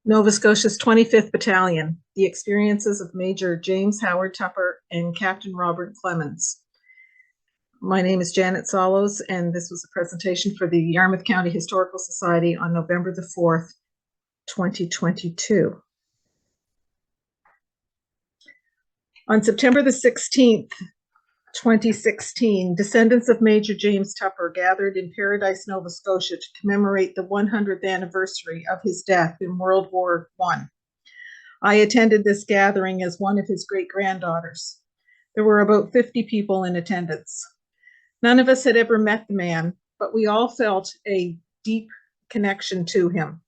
Nova Scotia's 25th Battalion, the experiences of Major James Howard Tupper and Captain Robert Clements. My name is Janet Sollows, and this was a presentation for the Yarmouth County Historical Society on November the 4th, 2022. On September the 16th, 2016, descendants of Major James Tupper gathered in Paradise, Nova Scotia to commemorate the 100th anniversary of his death in World War I. I attended this gathering as one of his great-granddaughters. There were about 50 people in attendance. None of us had ever met the man, but we all felt a deep connection to him.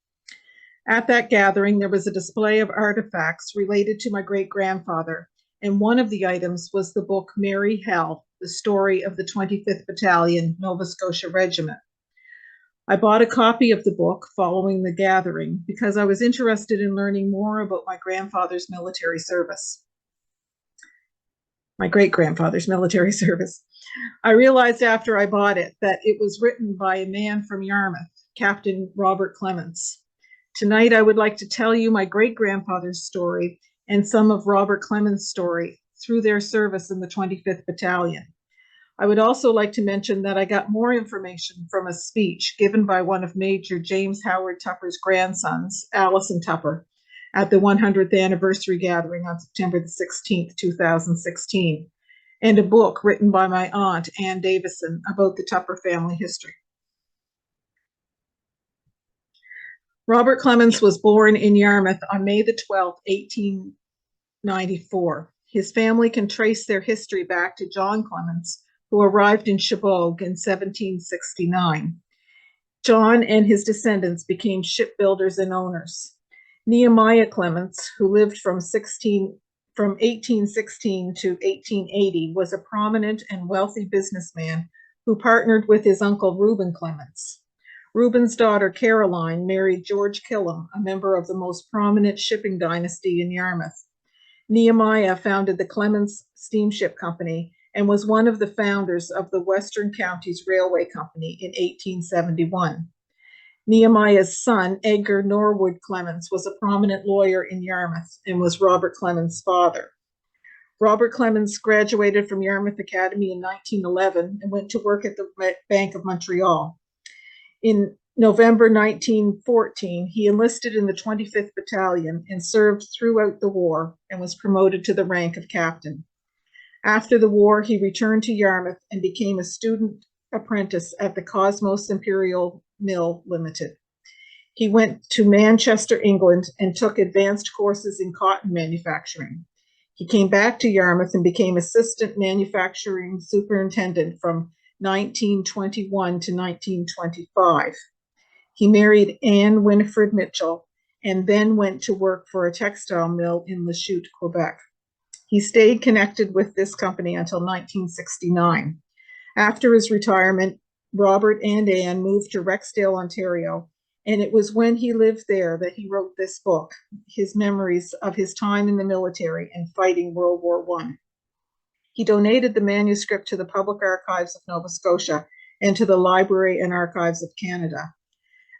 At that gathering, there was a display of artifacts related to my great-grandfather, and one of the items was the book Merry Hell, the story of the 25th Battalion, Nova Scotia Regiment. I bought a copy of the book following the gathering because I was interested in learning more about my grandfather's military service. My great-grandfather's military service. I realized after I bought it that it was written by a man from Yarmouth, Captain Robert Clements. Tonight, I would like to tell you my great-grandfather's story and some of Robert Clements' story through their service in the 25th Battalion. I would also like to mention that I got more information from a speech given by one of Major James Howard Tupper's grandsons, Allison Tupper, at the 100th anniversary gathering on September the 16th, 2016, and a book written by my aunt, Ann Davison, about the Tupper family history. Robert Clements was born in Yarmouth on May the 12th, 1894. His family can trace their history back to John Clements, who arrived in Chebogue in 1769. John and his descendants became shipbuilders and owners. Nehemiah Clements, who lived from 1816 to 1880, was a prominent and wealthy businessman who partnered with his uncle Reuben Clements. Reuben's daughter Caroline married George Killam, a member of the most prominent shipping dynasty in Yarmouth. Nehemiah founded the Clements Steamship Company and was one of the founders of the Western Counties Railway Company in 1871. Nehemiah's son, Edgar Norwood Clements, was a prominent lawyer in Yarmouth and was Robert Clements' father. Robert Clements graduated from Yarmouth Academy in 1911 and went to work at the Bank of Montreal. In November 1914, he enlisted in the 25th Battalion and served throughout the war and was promoted to the rank of captain. After the war, he returned to Yarmouth and became a student apprentice at the Cosmos Imperial Mill Limited. He went to Manchester, England, and took advanced courses in cotton manufacturing. He came back to Yarmouth and became assistant manufacturing superintendent from 1921 to 1925. He married Anne Winifred Mitchell and then went to work for a textile mill in Lachute, Quebec. He stayed connected with this company until 1969. After his retirement, Robert and Anne moved to Rexdale, Ontario, and it was when he lived there that he wrote this book, his memories of his time in the military and fighting World War I. He donated the manuscript to the Public Archives of Nova Scotia and to the Library and Archives of Canada.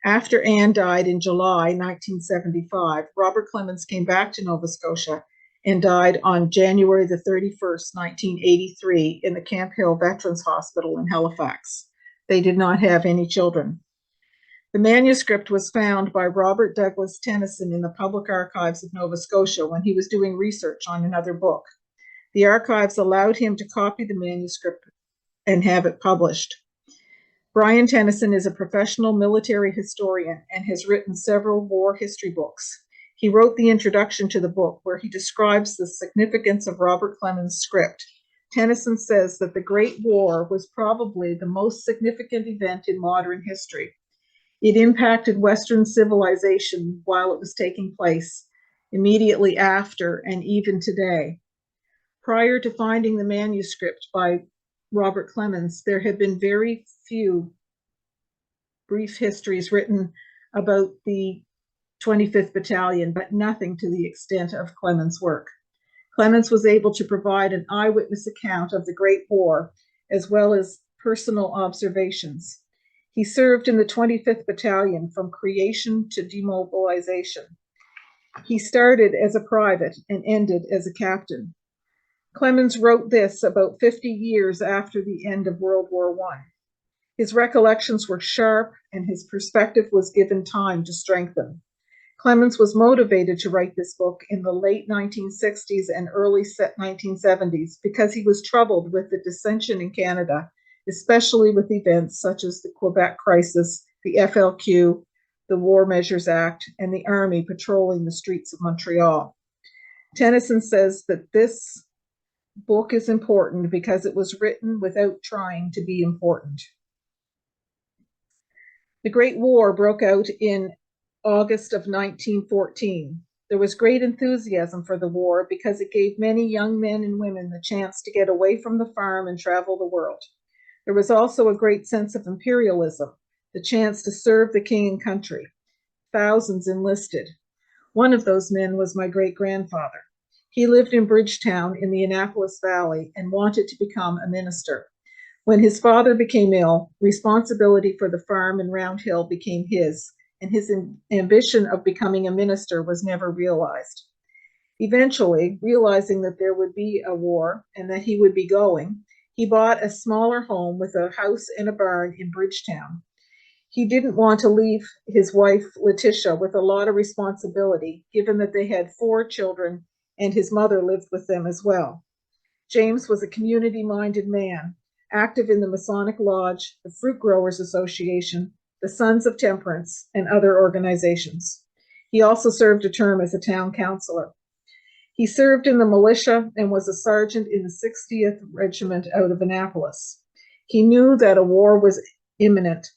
After Anne died in July 1975, Robert Clements came back to Nova Scotia and died on January the 31st, 1983, in the Camp Hill Veterans Hospital in Halifax. They did not have any children. The manuscript was found by Robert Douglas Tennyson in the Public Archives of Nova Scotia when he was doing research on another book. The archives allowed him to copy the manuscript and have it published. Brian Tennyson is a professional military historian and has written several war history books. He wrote the introduction to the book where he describes the significance of Robert Clements' script. Tennyson says that the Great War was probably the most significant event in modern history. It impacted Western civilization while it was taking place, immediately after, and even today. Prior to finding the manuscript by Robert Clements, there had been very few brief histories written about the 25th Battalion, but nothing to the extent of Clements' work. Clements was able to provide an eyewitness account of the Great War, as well as personal observations. He served in the 25th Battalion from creation to demobilization. He started as a private and ended as a captain. Clements wrote this about 50 years after the end of World War I. His recollections were sharp, and his perspective was given time to strengthen. Clements was motivated to write this book in the late 1960s and early 1970s because he was troubled with the dissension in Canada, especially with events such as the Quebec crisis, the FLQ, the War Measures Act, and the Army patrolling the streets of Montreal. Tennyson says that this book is important because it was written without trying to be important. The Great War broke out in August of 1914. There was great enthusiasm for the war because it gave many young men and women the chance to get away from the farm and travel the world. There was also a great sense of imperialism, the chance to serve the king and country. Thousands enlisted. One of those men was my great-grandfather. He lived in Bridgetown in the Annapolis Valley and wanted to become a minister. When his father became ill, responsibility for the farm in Round Hill became his, and his ambition of becoming a minister was never realized. Eventually, realizing that there would be a war and that he would be going, he bought a smaller home with a house and a barn in Bridgetown. He didn't want to leave his wife, Letitia, with a lot of responsibility, given that they had 4 children and his mother lived with them as well. James was a community-minded man, active in the Masonic Lodge, the Fruit Growers Association, the Sons of Temperance, and other organizations. He also served a term as a town councilor. He served in the militia and was a sergeant in the 60th Regiment out of Annapolis. He knew that a war was imminent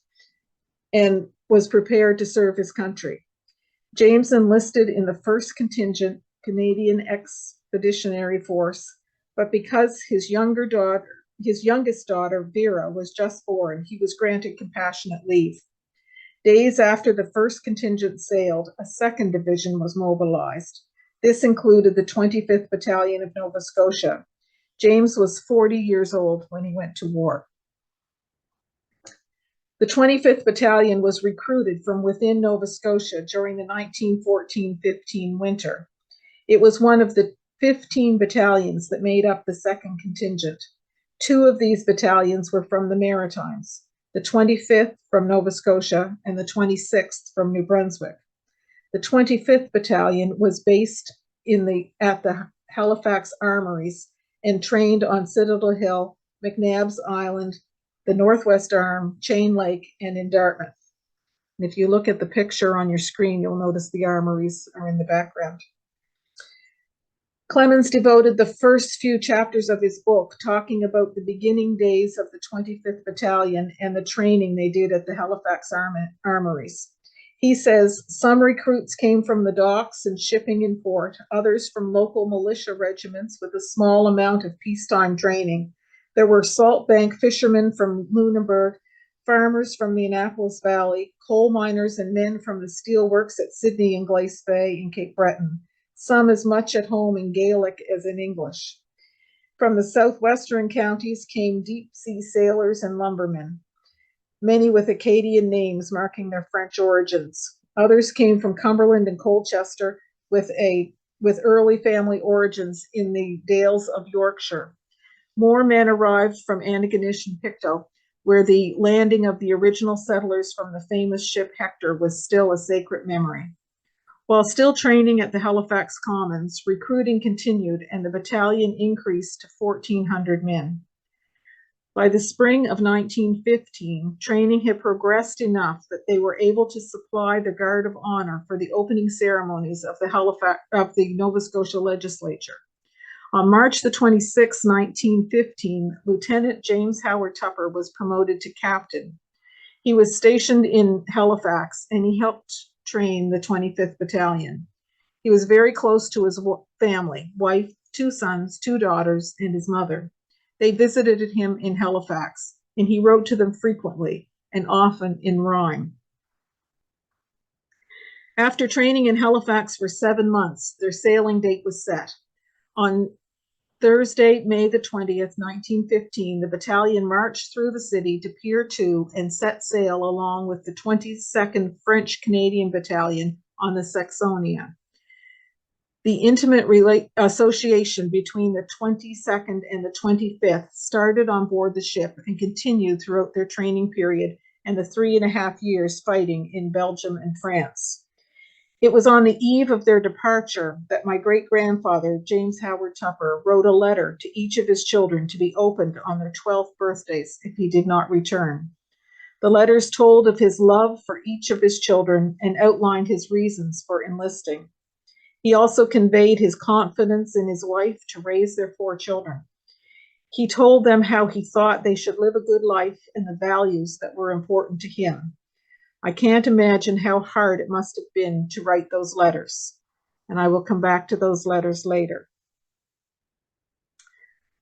and was prepared to serve his country. James enlisted in the 1st Contingent Canadian Expeditionary Force, but because his youngest daughter, Vera, was just born, he was granted compassionate leave. Days after the 1st Contingent sailed, a 2nd Division was mobilized. This included the 25th Battalion of Nova Scotia. James was 40 years old when he went to war. The 25th Battalion was recruited from within Nova Scotia during the 1914-15 winter. It was one of the 15 battalions that made up the 2nd Contingent. 2 of these battalions were from the Maritimes, the 25th from Nova Scotia and the 26th from New Brunswick. The 25th Battalion was based at the Halifax Armories and trained on Citadel Hill, McNabb's Island, the Northwest Arm, Chain Lake, and in Dartmouth. And if you look at the picture on your screen, you'll notice the armories are in the background. Clements devoted the first few chapters of his book talking about the beginning days of the 25th Battalion and the training they did at the Halifax Armories. He says, some recruits came from the docks and shipping in port, others from local militia regiments with a small amount of peacetime training. There were salt bank fishermen from Lunenburg, farmers from the Annapolis Valley, coal miners and men from the steel works at Sydney and Glace Bay and Cape Breton, some as much at home in Gaelic as in English. From the southwestern counties came deep-sea sailors and lumbermen, many with Acadian names marking their French origins. Others came from Cumberland and Colchester with early family origins in the Dales of Yorkshire. More men arrived from Antigonish and Pictou, where the landing of the original settlers from the famous ship Hector was still a sacred memory. While still training at the Halifax Commons, recruiting continued and the battalion increased to 1,400 men. By the spring of 1915, training had progressed enough that they were able to supply the Guard of Honor for the opening ceremonies of the Nova Scotia Legislature. On March the 26th, 1915, Lieutenant James Howard Tupper was promoted to captain. He was stationed in Halifax and he helped train the 25th Battalion. He was very close to his family, wife, 2 sons, 2 daughters, and his mother. They visited him in Halifax, and he wrote to them frequently and often in rhyme. After training in Halifax for 7 months, their sailing date was set. On Thursday, May the 20th, 1915, the battalion marched through the city to Pier 2 and set sail along with the 22nd French Canadian Battalion on the Saxonia. The intimate association between the 22nd and the 25th started on board the ship and continued throughout their training period and the 3.5 years fighting in Belgium and France. It was on the eve of their departure that my great-grandfather, James Howard Tupper, wrote a letter to each of his children to be opened on their 12th birthdays if he did not return. The letters told of his love for each of his children and outlined his reasons for enlisting. He also conveyed his confidence in his wife to raise their 4 children. He told them how he thought they should live a good life and the values that were important to him. I can't imagine how hard it must have been to write those letters, and I will come back to those letters later.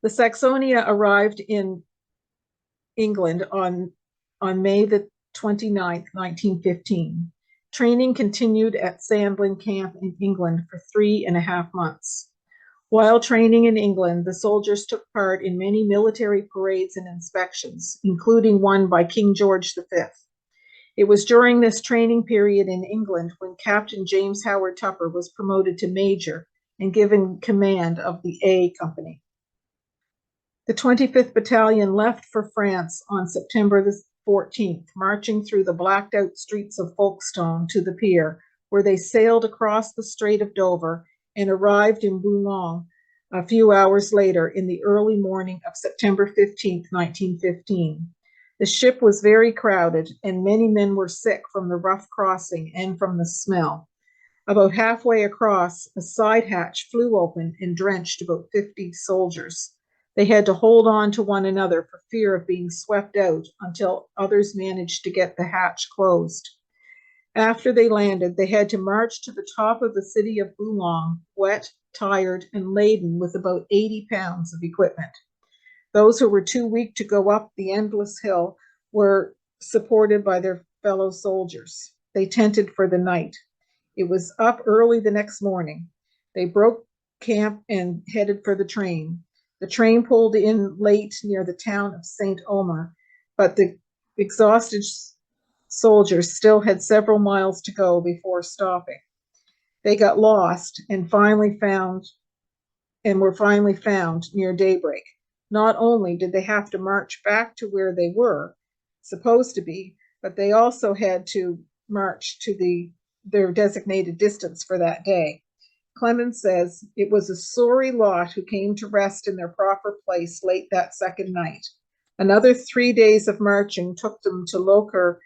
The Saxonia arrived in England on May the 29th, 1915. Training continued at Sandling Camp in England for 3.5 months. While training in England, the soldiers took part in many military parades and inspections, including one by King George V. It was during this training period in England when Captain James Howard Tupper was promoted to Major and given command of the A Company. The 25th Battalion left for France on September the 14th, marching through the blacked-out streets of Folkestone to the pier, where they sailed across the Strait of Dover and arrived in Boulogne a few hours later in the early morning of September 15th, 1915. The ship was very crowded, and many men were sick from the rough crossing and from the smell. About halfway across, a side hatch flew open and drenched about 50 soldiers. They had to hold on to one another for fear of being swept out until others managed to get the hatch closed. After they landed, they had to march to the top of the city of Boulogne, wet, tired, and laden with about 80 pounds of equipment. Those who were too weak to go up the endless hill were supported by their fellow soldiers. They tented for the night. It was up early the next morning. They broke camp and headed for the train. The train pulled in late near the town of St. Omer, but the exhausted soldiers still had several miles to go before stopping. They got lost and were finally found near daybreak. Not only did they have to march back to where they were supposed to be, but they also had to march to their designated distance for that day. Clements says, "It was a sorry lot who came to rest in their proper place late that second night. Another 3 days of marching took them to Locher,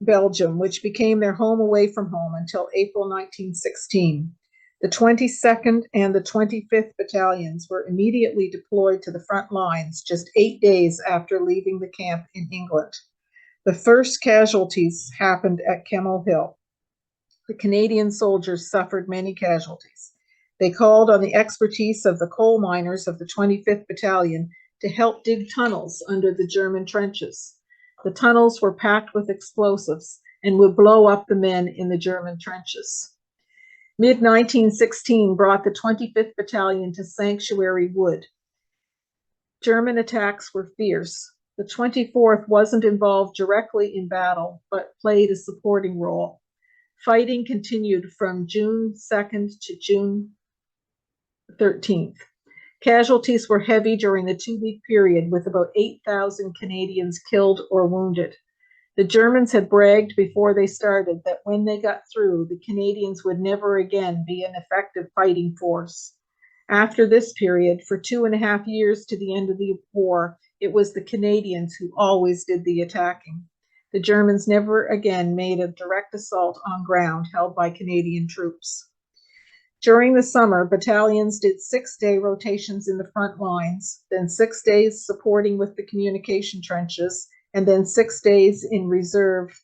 Belgium, which became their home away from home until April 1916. The 22nd and the 25th Battalions were immediately deployed to the front lines just 8 days after leaving the camp in England. The first casualties happened at Kemmel Hill. The Canadian soldiers suffered many casualties. They called on the expertise of the coal miners of the 25th Battalion to help dig tunnels under the German trenches. The tunnels were packed with explosives and would blow up the men in the German trenches. Mid-1916 brought the 25th Battalion to Sanctuary Wood. German attacks were fierce. The 24th wasn't involved directly in battle, but played a supporting role. Fighting continued from June 2nd to June 13th. Casualties were heavy during the 2-week period, with about 8,000 Canadians killed or wounded. The Germans had bragged before they started that when they got through, the Canadians would never again be an effective fighting force. After this period, for 2.5 years to the end of the war, it was the Canadians who always did the attacking. The Germans never again made a direct assault on ground held by Canadian troops. During the summer, battalions did 6-day rotations in the front lines, then 6 days supporting with the communication trenches, and then 6 days in reserve,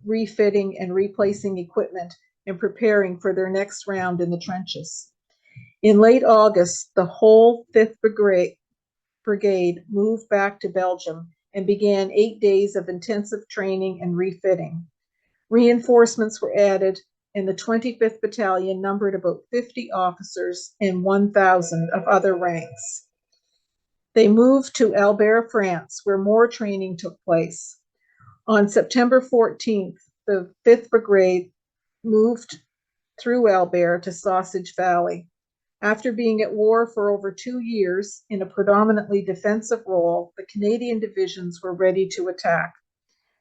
refitting and replacing equipment and preparing for their next round in the trenches. In late August, the whole 5th Brigade moved back to Belgium and began 8 days of intensive training and refitting. Reinforcements were added, and the 25th Battalion numbered about 50 officers and 1,000 of other ranks. They moved to Albert, France, where more training took place. On September 14th, the 5th Brigade moved through Albert to Sausage Valley. After being at war for over 2 years in a predominantly defensive role, the Canadian divisions were ready to attack.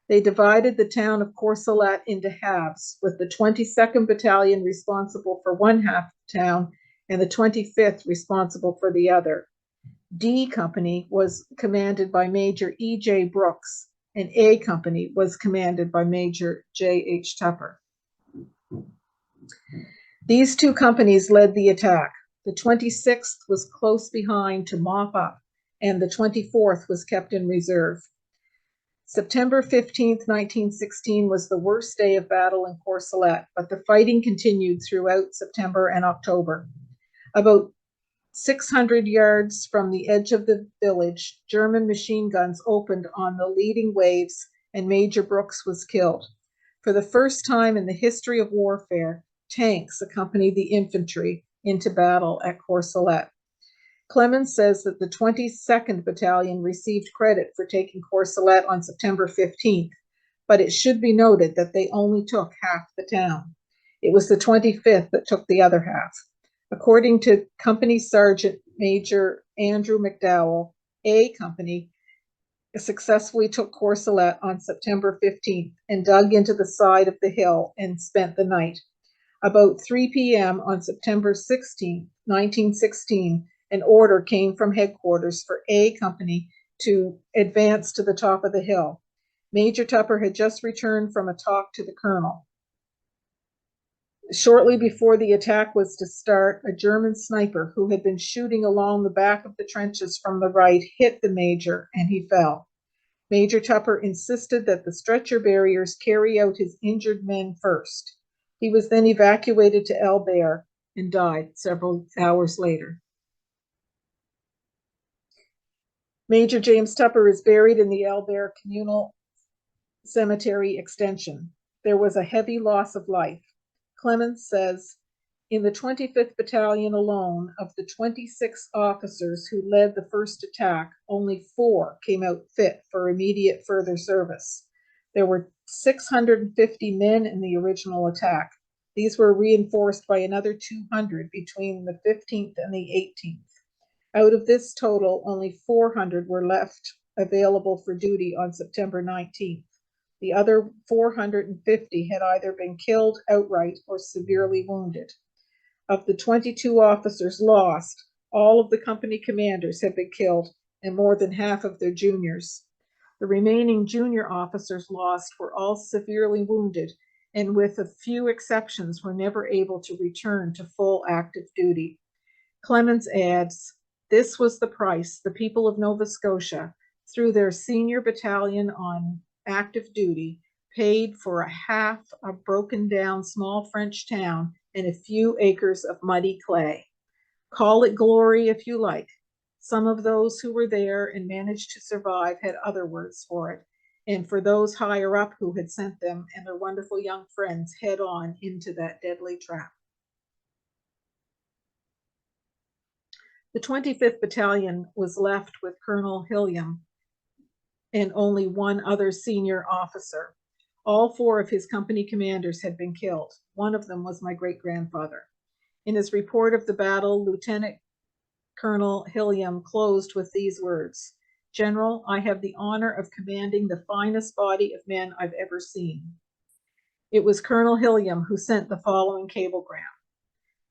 They divided the town of Corsolette into halves, with the 22nd Battalion responsible for one half of the town and the 25th responsible for the other. D Company was commanded by Major E.J. Brooks, and A Company was commanded by Major J.H. Tupper. These two companies led the attack. The 26th was close behind to mop up, and the 24th was kept in reserve. September 15th, 1916 was the worst day of battle in Corsolette, but the fighting continued throughout September and October. About 600 yards from the edge of the village, German machine guns opened on the leading waves, and Major Brooks was killed. For the first time in the history of warfare, tanks accompanied the infantry into battle at Corsolette. Clements says that the 22nd Battalion received credit for taking Corsolette on September 15th, but it should be noted that they only took half the town. It was the 25th that took the other half. According to Company Sergeant Major Andrew McDowell, A Company successfully took Corsolette on September 15th and dug into the side of the hill and spent the night. About 3 p.m. on September 16, 1916, an order came from headquarters for A Company to advance to the top of the hill. Major Tupper had just returned from a talk to the colonel. Shortly before the attack was to start, a German sniper who had been shooting along the back of the trenches from the right hit the major, and he fell. Major Tupper insisted that the stretcher bearers carry out his injured men first. He was then evacuated to Albert and died several hours later. Major James Tupper is buried in the Albert Communal Cemetery Extension. There was a heavy loss of life. Clements says, in the 25th Battalion alone, of the 26 officers who led the first attack, only 4 came out fit for immediate further service. There were 650 men in the original attack. These were reinforced by another 200 between the 15th and the 18th. Out of this total, only 400 were left available for duty on September 19th. The other 450 had either been killed outright or severely wounded. Of the 22 officers lost, all of the company commanders had been killed, and more than half of their juniors. The remaining junior officers lost were all severely wounded, and with a few exceptions were never able to return to full active duty. Clements adds, this was the price the people of Nova Scotia, through their senior battalion on active duty, paid for a half a broken down small French town and a few acres of muddy clay. Call it glory if you like. Some of those who were there and managed to survive had other words for it, and for those higher up who had sent them and their wonderful young friends head on into that deadly trap. The 25th Battalion was left with Colonel Hilliam and only one other senior officer. All 4 of his company commanders had been killed. One of them was my great-grandfather. In his report of the battle, Lieutenant Colonel Hilliam closed with these words, General, I have the honor of commanding the finest body of men I've ever seen. It was Colonel Hilliam who sent the following cablegram.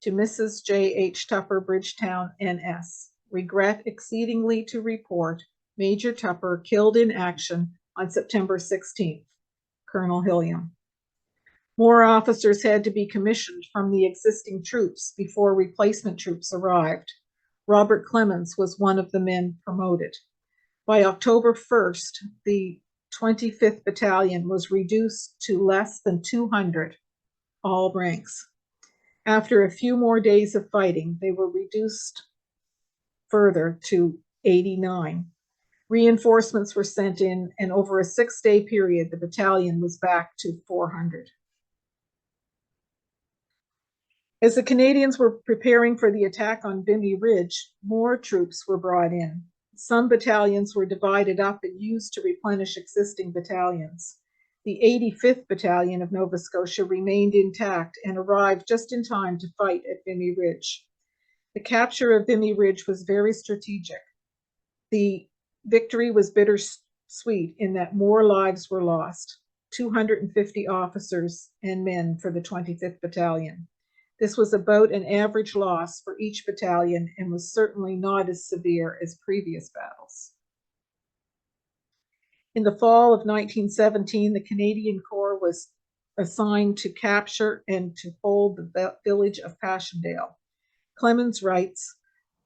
To Mrs. J.H. Tupper, Bridgetown, N.S. Regret exceedingly to report Major Tupper killed in action on September 16th. Colonel Hilliam. More officers had to be commissioned from the existing troops before replacement troops arrived. Robert Clements was one of the men promoted. By October 1st, the 25th Battalion was reduced to less than 200, all ranks. After a few more days of fighting, they were reduced further to 89. Reinforcements were sent in, and over a 6-day period, the battalion was back to 400. As the Canadians were preparing for the attack on Vimy Ridge, more troops were brought in. Some battalions were divided up and used to replenish existing battalions. The 85th Battalion of Nova Scotia remained intact and arrived just in time to fight at Vimy Ridge. The capture of Vimy Ridge was very strategic. The victory was bittersweet in that more lives were lost, 250 officers and men for the 25th Battalion. This was about an average loss for each battalion and was certainly not as severe as previous battles. In the fall of 1917, the Canadian Corps was assigned to capture and to hold the village of Passchendale. Clements writes,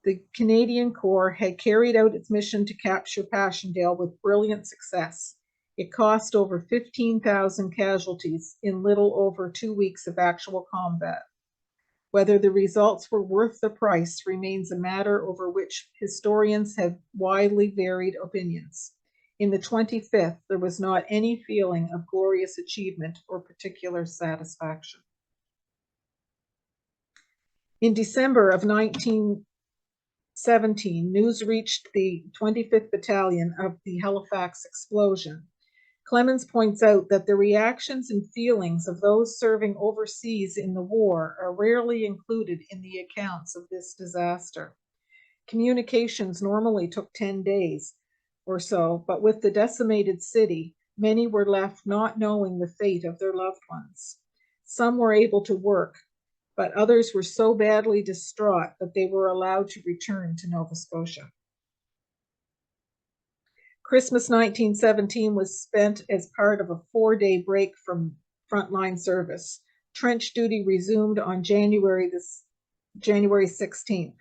the Canadian Corps had carried out its mission to capture Passchendale with brilliant success. It cost over 15,000 casualties in little over 2 weeks of actual combat. Whether the results were worth the price remains a matter over which historians have widely varied opinions. In the 25th, there was not any feeling of glorious achievement or particular satisfaction. In December of 1917, news reached the 25th Battalion of the Halifax Explosion. Clements points out that the reactions and feelings of those serving overseas in the war are rarely included in the accounts of this disaster. Communications normally took 10 days or so, but with the decimated city, many were left not knowing the fate of their loved ones. Some were able to work, but others were so badly distraught that they were allowed to return to Nova Scotia. Christmas 1917 was spent as part of a 4-day break from frontline service. Trench duty resumed on January 16th.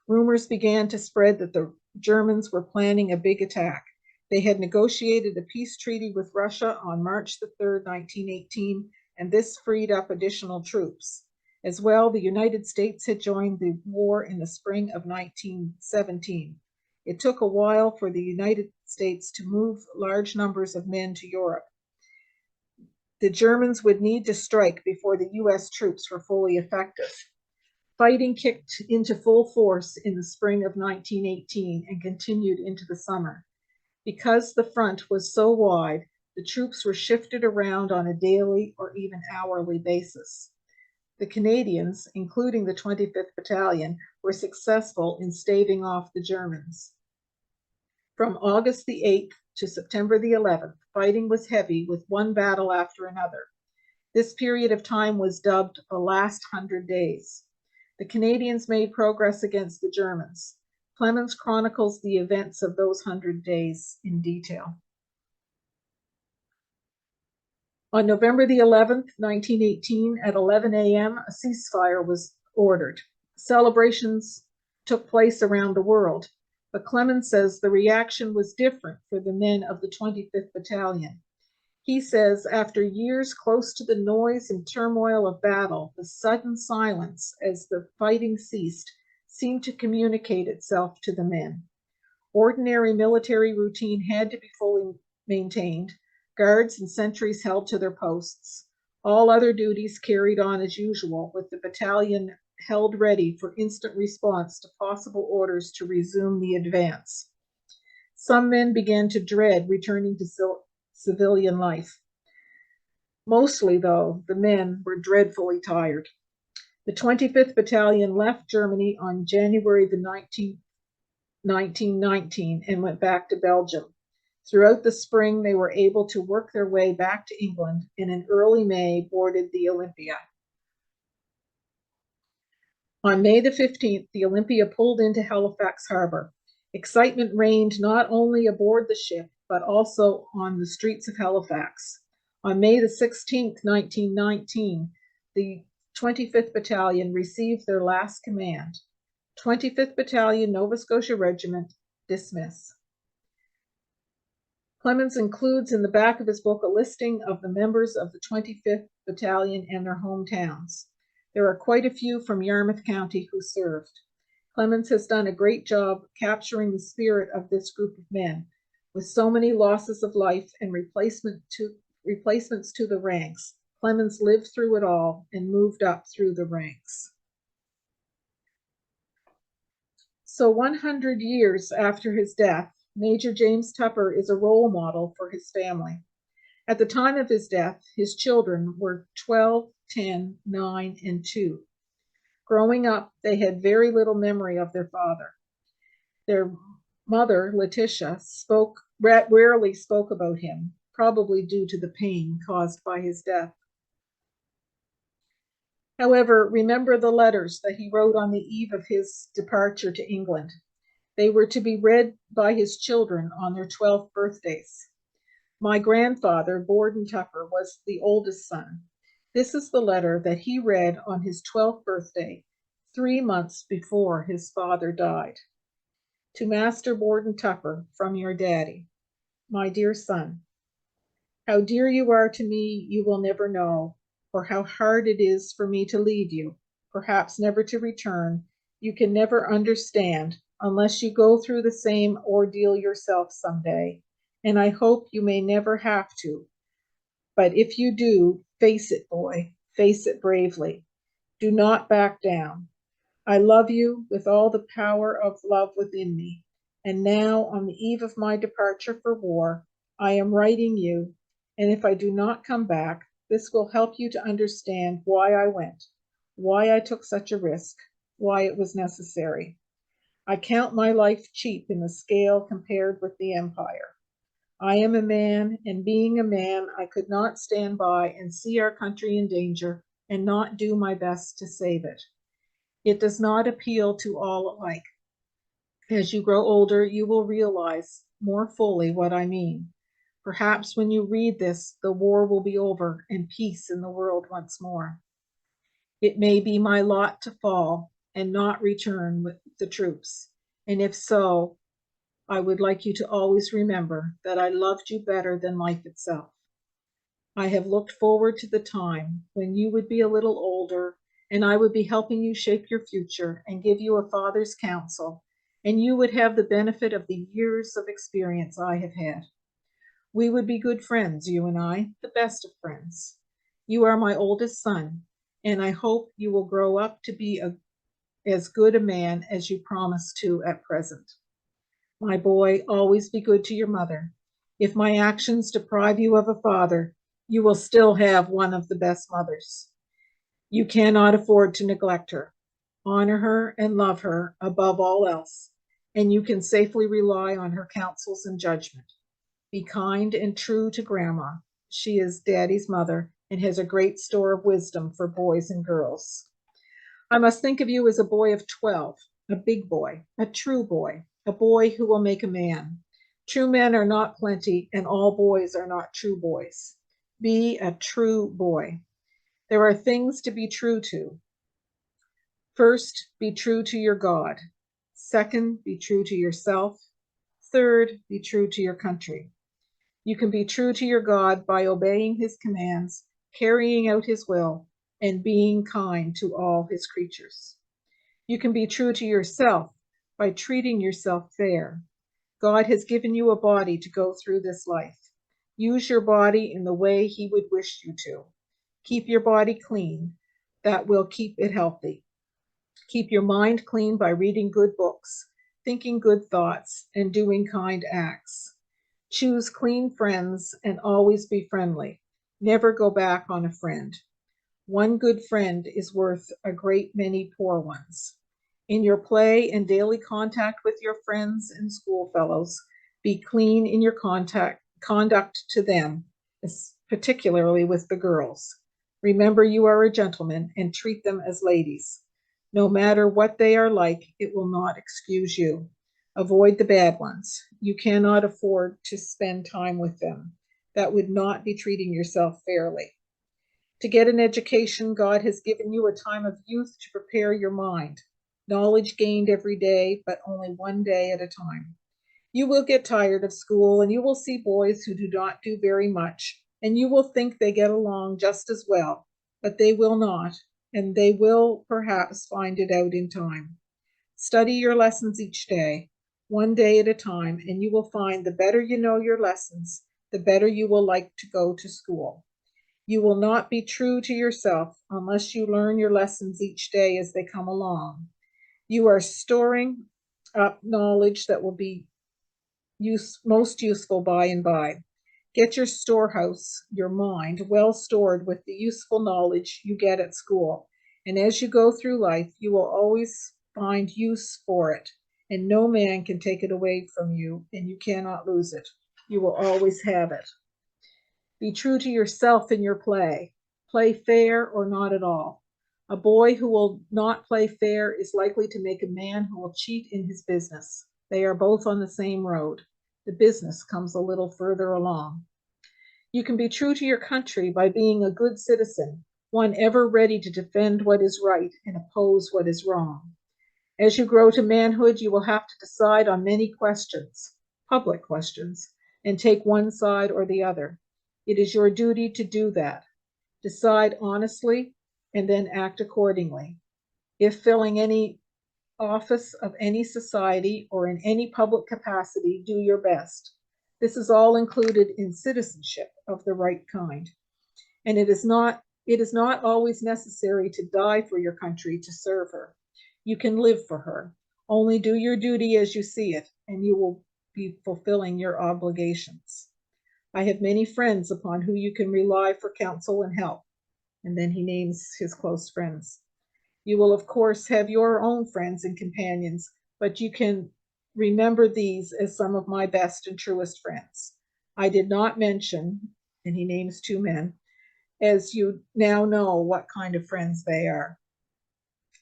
Rumors began to spread that the Germans were planning a big attack. They had negotiated a peace treaty with Russia on March 3rd, 1918, and this freed up additional troops. As well, the United States had joined the war in the spring of 1917. It took a while for the United States to move large numbers of men to Europe. The Germans would need to strike before the U.S. troops were fully effective. Fighting kicked into full force in the spring of 1918 and continued into the summer. Because the front was so wide, the troops were shifted around on a daily or even hourly basis. The Canadians, including the 25th Battalion, were successful in staving off the Germans. From August the 8th to September the 11th, fighting was heavy with one battle after another. This period of time was dubbed the last 100 days. The Canadians made progress against the Germans. Clements chronicles the events of those 100 days in detail. On November the 11th, 1918, at 11 a.m., a ceasefire was ordered. Celebrations took place around the world, but Clements says the reaction was different for the men of the 25th Battalion. He says, after years close to the noise and turmoil of battle, the sudden silence as the fighting ceased seemed to communicate itself to the men. Ordinary military routine had to be fully maintained. Guards and sentries held to their posts. All other duties carried on as usual, with the battalion held ready for instant response to possible orders to resume the advance. Some men began to dread returning to civilian life. Mostly, though, the men were dreadfully tired. The 25th Battalion left Germany on January the 19th, 1919, and went back to Belgium. Throughout the spring, they were able to work their way back to England, and in early May boarded the Olympia. On May the 15th, the Olympia pulled into Halifax Harbor. Excitement reigned not only aboard the ship, but also on the streets of Halifax. On May the 16th, 1919, the 25th Battalion received their last command. 25th Battalion, Nova Scotia Regiment, dismiss. Clements includes in the back of his book a listing of the members of the 25th Battalion and their hometowns. There are quite a few from Yarmouth County who served. Clements has done a great job capturing the spirit of this group of men, with so many losses of life and replacements to the ranks. Clements lived through it all and moved up through the ranks. So 100 years after his death, Major James Tupper is a role model for his family. At the time of his death, his children were 12, 10, 9, and 2. Growing up, they had very little memory of their father. Their mother, Letitia, rarely spoke about him, probably due to the pain caused by his death. However, remember the letters that he wrote on the eve of his departure to England. They were to be read by his children on their 12th birthdays. My grandfather, Borden Tucker, was the oldest son. This is the letter that he read on his 12th birthday, 3 months before his father died. To Master Borden Tucker, from your daddy. My dear son, how dear you are to me you will never know, or how hard it is for me to leave you, perhaps never to return. You can never understand unless you go through the same ordeal yourself someday, and I hope you may never have to. But if you do, face it, boy, face it bravely. Do not back down. I love you with all the power of love within me. And now, on the eve of my departure for war, I am writing you, and if I do not come back, this will help you to understand why I went, why I took such a risk, why it was necessary. I count my life cheap in the scale compared with the empire. I am a man, and being a man, I could not stand by and see our country in danger and not do my best to save it. It does not appeal to all alike. As you grow older, you will realize more fully what I mean. Perhaps when you read this, the war will be over and peace in the world once more. It may be my lot to fall and not return with the troops. And if so, I would like you to always remember that I loved you better than life itself. I have looked forward to the time when you would be a little older and I would be helping you shape your future and give you a father's counsel, and you would have the benefit of the years of experience I have had. We would be good friends, you and I, the best of friends. You are my oldest son, and I hope you will grow up to be as good a man as you promised to at present. My boy, always be good to your mother. If my actions deprive you of a father, you will still have one of the best mothers. You cannot afford to neglect her. Honor her and love her above all else, and you can safely rely on her counsels and judgment. Be kind and true to Grandma. She is Daddy's mother and has a great store of wisdom for boys and girls. I must think of you as a boy of 12, a big boy, a true boy, a boy who will make a man. True men are not plenty, and all boys are not true boys. Be a true boy. There are things to be true to. First, be true to your God. Second, be true to yourself. Third, be true to your country. You can be true to your God by obeying his commands, carrying out his will, and being kind to all his creatures. You can be true to yourself by treating yourself fair. God has given you a body to go through this life. Use your body in the way he would wish you to. Keep your body clean. That will keep it healthy. Keep your mind clean by reading good books, thinking good thoughts, and doing kind acts. Choose clean friends and always be friendly. Never go back on a friend. One good friend is worth a great many poor ones. In your play and daily contact with your friends and schoolfellows, be clean in your conduct to them, particularly with the girls. Remember you are a gentleman and treat them as ladies. No matter what they are like, it will not excuse you. Avoid the bad ones. You cannot afford to spend time with them. That would not be treating yourself fairly. To get an education, God has given you a time of youth to prepare your mind. Knowledge gained every day, but only one day at a time. You will get tired of school, and you will see boys who do not do very much, and you will think they get along just as well, but they will not, and they will perhaps find it out in time. Study your lessons each day, one day at a time, and you will find the better you know your lessons, the better you will like to go to school. You will not be true to yourself unless you learn your lessons each day as they come along. You are storing up knowledge that will be most useful by and by. Get your storehouse, your mind, well stored with the useful knowledge you get at school. And as you go through life, you will always find use for it, and no man can take it away from you, and you cannot lose it. You will always have it. Be true to yourself in your play. Play fair or not at all. A boy who will not play fair is likely to make a man who will cheat in his business. They are both on the same road. The business comes a little further along. You can be true to your country by being a good citizen, one ever ready to defend what is right and oppose what is wrong. As you grow to manhood, you will have to decide on many questions, public questions, and take one side or the other. It is your duty to do that. Decide honestly and then act accordingly. If filling any office of any society or in any public capacity, do your best. This is all included in citizenship of the right kind. And it is not always necessary to die for your country to serve her. You can live for her. Only do your duty as you see it, and you will be fulfilling your obligations. I have many friends upon whom you can rely for counsel and help. And then he names his close friends. You will, of course, have your own friends and companions, but you can remember these as some of my best and truest friends. I did not mention, and he names two men, as you now know what kind of friends they are.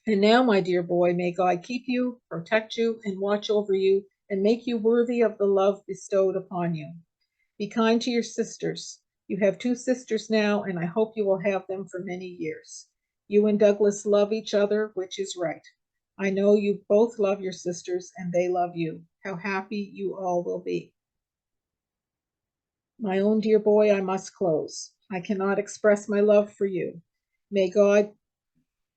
And now, my dear boy, may God keep you, protect you, and watch over you, and make you worthy of the love bestowed upon you. Be kind to your sisters. You have two sisters now, and I hope you will have them for many years. You and Douglas love each other, which is right. I know you both love your sisters, and they love you. How happy you all will be. My own dear boy, I must close. I cannot express my love for you. May God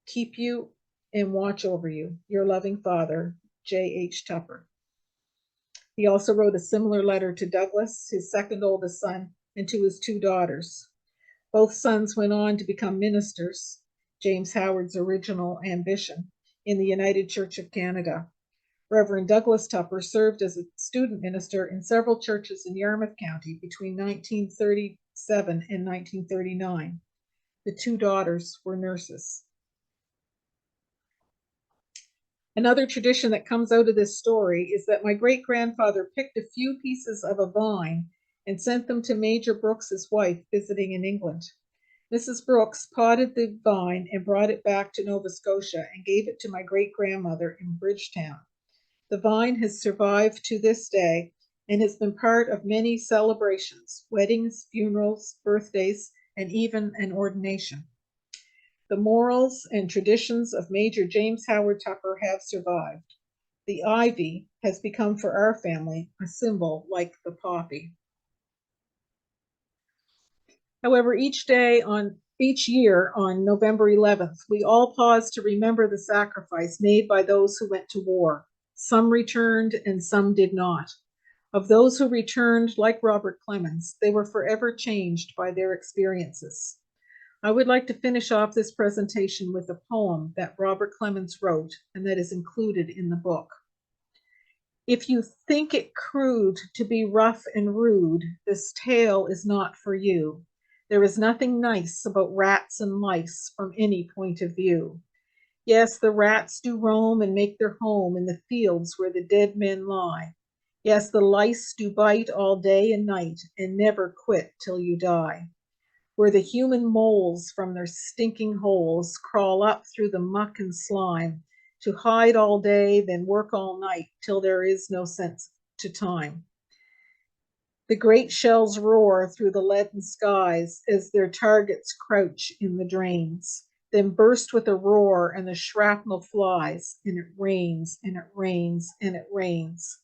keep you and watch over you. Your loving father, J.H. Tupper. He also wrote a similar letter to Douglas, his second oldest son, and to his two daughters. Both sons went on to become ministers, James Howard's original ambition, in the United Church of Canada. Reverend Douglas Tupper served as a student minister in several churches in Yarmouth County between 1937 and 1939. The two daughters were nurses. Another tradition that comes out of this story is that my great-grandfather picked a few pieces of a vine and sent them to Major Brooks's wife visiting in England. Mrs. Brooks potted the vine and brought it back to Nova Scotia and gave it to my great-grandmother in Bridgetown. The vine has survived to this day and has been part of many celebrations, weddings, funerals, birthdays, and even an ordination. The morals and traditions of Major James Howard Tupper have survived. The ivy has become for our family a symbol like the poppy. However, each year on November 11th, we all pause to remember the sacrifice made by those who went to war. Some returned and some did not. Of those who returned, like Robert Clements, they were forever changed by their experiences. I would like to finish off this presentation with a poem that Robert Clements wrote and that is included in the book. If you think it crude to be rough and rude, this tale is not for you. There is nothing nice about rats and lice from any point of view. Yes, the rats do roam and make their home in the fields where the dead men lie. Yes, the lice do bite all day and night and never quit till you die. Where the human moles from their stinking holes crawl up through the muck and slime to hide all day, then work all night till there is no sense to time. The great shells roar through the leaden skies as their targets crouch in the drains, then burst with a roar and the shrapnel flies, and it rains and it rains and it rains.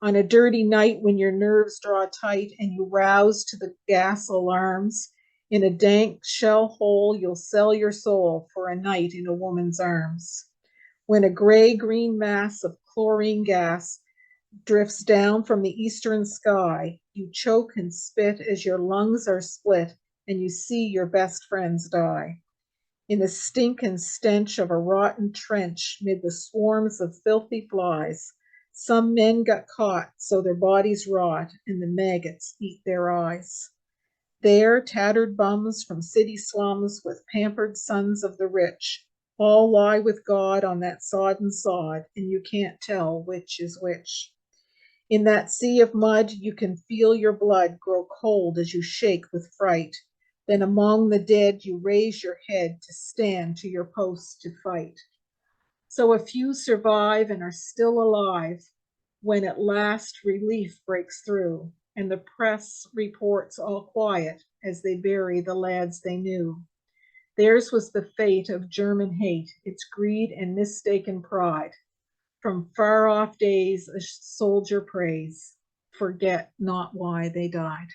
On a dirty night when your nerves draw tight and you rouse to the gas alarms, in a dank shell hole, you'll sell your soul for a night in a woman's arms. When a gray-green mass of chlorine gas drifts down from the eastern sky, you choke and spit as your lungs are split and you see your best friends die. In the stink and stench of a rotten trench mid the swarms of filthy flies, some men got caught so their bodies rot and the maggots eat their eyes. There, tattered bums from city slums with pampered sons of the rich all lie with God on that sodden sod, and you can't tell which is which. In that sea of mud, you can feel your blood grow cold as you shake with fright. Then among the dead, you raise your head to stand to your post to fight. So a few survive and are still alive when at last relief breaks through and the press reports all quiet as they bury the lads they knew. Theirs was the fate of German hate, its greed and mistaken pride. From far off days a soldier prays, forget not why they died.